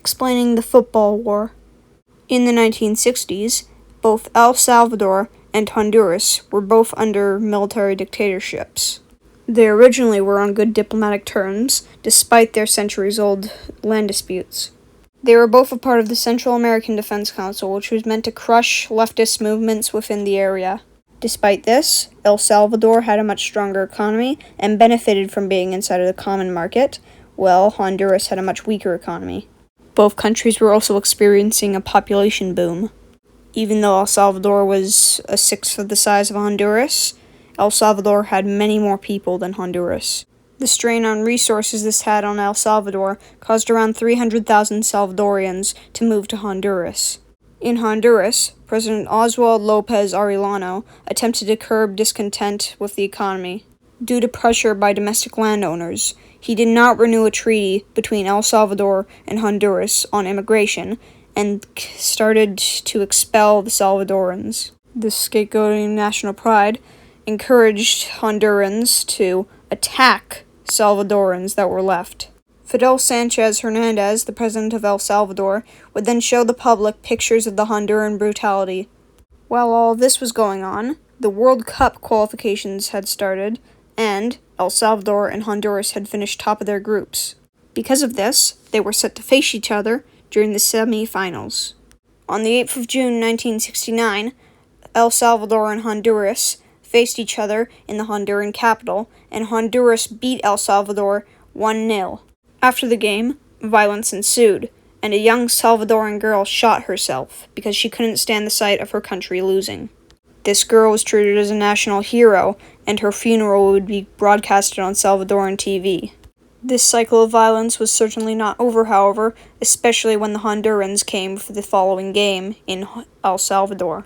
explaining the football war. In the 1960s, both El Salvador and Honduras were both under military dictatorships. They originally were on good diplomatic terms, despite their centuries-old land disputes. They were both a part of the Central American Defense Council, which was meant to crush leftist movements within the area. Despite this, El Salvador had a much stronger economy and benefited from being inside of the common market, while Honduras had a much weaker economy. Both countries were also experiencing a population boom. Even though El Salvador was a sixth of the size of Honduras, El Salvador had many more people than Honduras. The strain on resources this had on El Salvador caused around 300,000 Salvadorians to move to Honduras. In Honduras, President Oswald Lopez Arellano attempted to curb discontent with the economy. Due to pressure by domestic landowners, he did not renew a treaty between El Salvador and Honduras on immigration and started to expel the Salvadorans. This scapegoating national pride encouraged Hondurans to attack Salvadorans that were left. Fidel Sanchez Hernandez, the president of El Salvador, would then show the public pictures of the Honduran brutality. While all this was going on, the World Cup qualifications had started, and El Salvador and Honduras had finished top of their groups. Because of this, they were set to face each other during the semi-finals. On the 8th of June 1969, El Salvador and Honduras faced each other in the Honduran capital, and Honduras beat El Salvador 1-0. After the game, violence ensued, and a young Salvadoran girl shot herself because she couldn't stand the sight of her country losing. This girl was treated as a national hero, and her funeral would be broadcasted on Salvadoran TV. This cycle of violence was certainly not over, however, especially when the Hondurans came for the following game in El Salvador.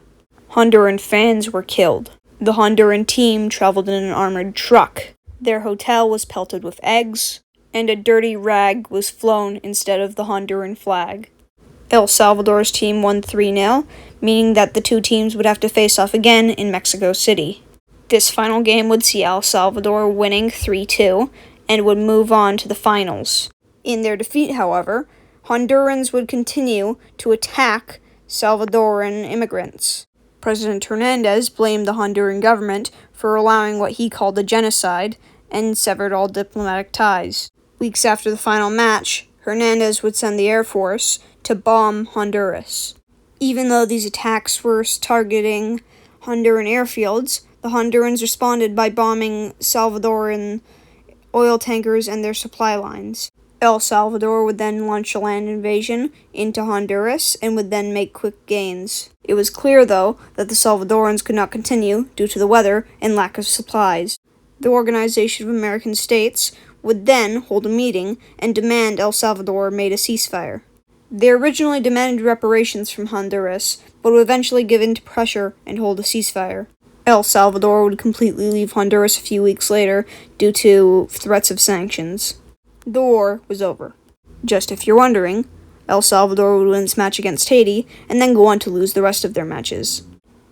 Honduran fans were killed. The Honduran team traveled in an armored truck. Their hotel was pelted with eggs, and a dirty rag was flown instead of the Honduran flag. El Salvador's team won 3-0, meaning that the two teams would have to face off again in Mexico City. This final game would see El Salvador winning 3-2, and would move on to the finals. In their defeat, however, Hondurans would continue to attack Salvadoran immigrants. President Hernandez blamed the Honduran government for allowing what he called a genocide and severed all diplomatic ties. Weeks after the final match, Hernandez would send the Air Force to bomb Honduras. Even though these attacks were targeting Honduran airfields, the Hondurans responded by bombing Salvadoran oil tankers and their supply lines. El Salvador would then launch a land invasion into Honduras and would then make quick gains. It was clear, though, that the Salvadorans could not continue due to the weather and lack of supplies. The Organization of American States would then hold a meeting and demand El Salvador made a ceasefire. They originally demanded reparations from Honduras, but would eventually give in to pressure and hold a ceasefire. El Salvador would completely leave Honduras a few weeks later due to threats of sanctions. The war was over. Just if you're wondering, El Salvador would win its match against Haiti and then go on to lose the rest of their matches.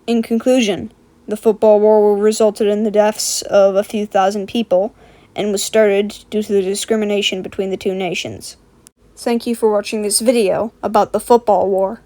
In conclusion, the football war resulted in the deaths of a few thousand people and was started due to the discrimination between the two nations. Thank you for watching this video about the football war.